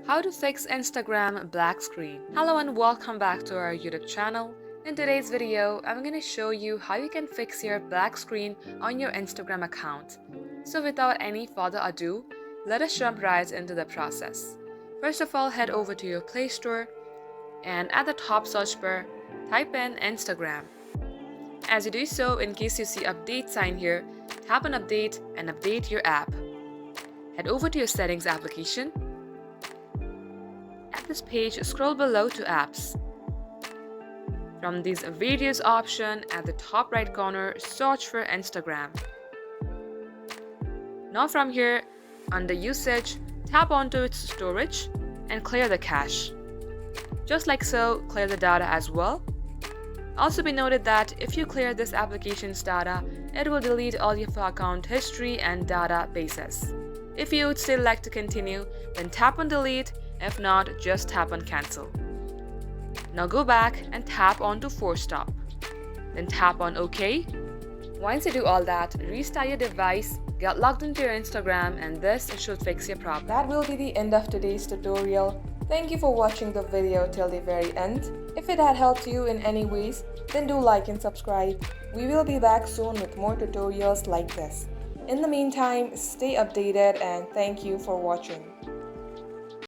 How to fix Instagram black screen. Hello and welcome back to our YouTube channel. In today's video, I'm going to show you how you can fix your black screen on your Instagram account. So without any further ado, let us jump right into the process. First of all, head over to your Play Store and at the top search bar, type in Instagram. As you do so, in case you see update sign here, tap on update and update your app. Head over to your settings application. At this page, scroll below to apps. From this videos option at the top right corner, search for Instagram. Now from here, under usage, tap onto its storage and clear the cache. Just like so, clear the data as well. Also be noted that if you clear this application's data, it will delete all your account history and databases. If you would still like to continue, then tap on delete. If not, just tap on cancel. Now go back and tap on to force stop. Then tap on OK. Once you do all that, restart your device, get logged into your Instagram, and this should fix your problem. That will be the end of today's tutorial. Thank you for watching the video till the very end. If it had helped you in any ways, then do like and subscribe. We will be back soon with more tutorials like this. In the meantime, stay updated and thank you for watching.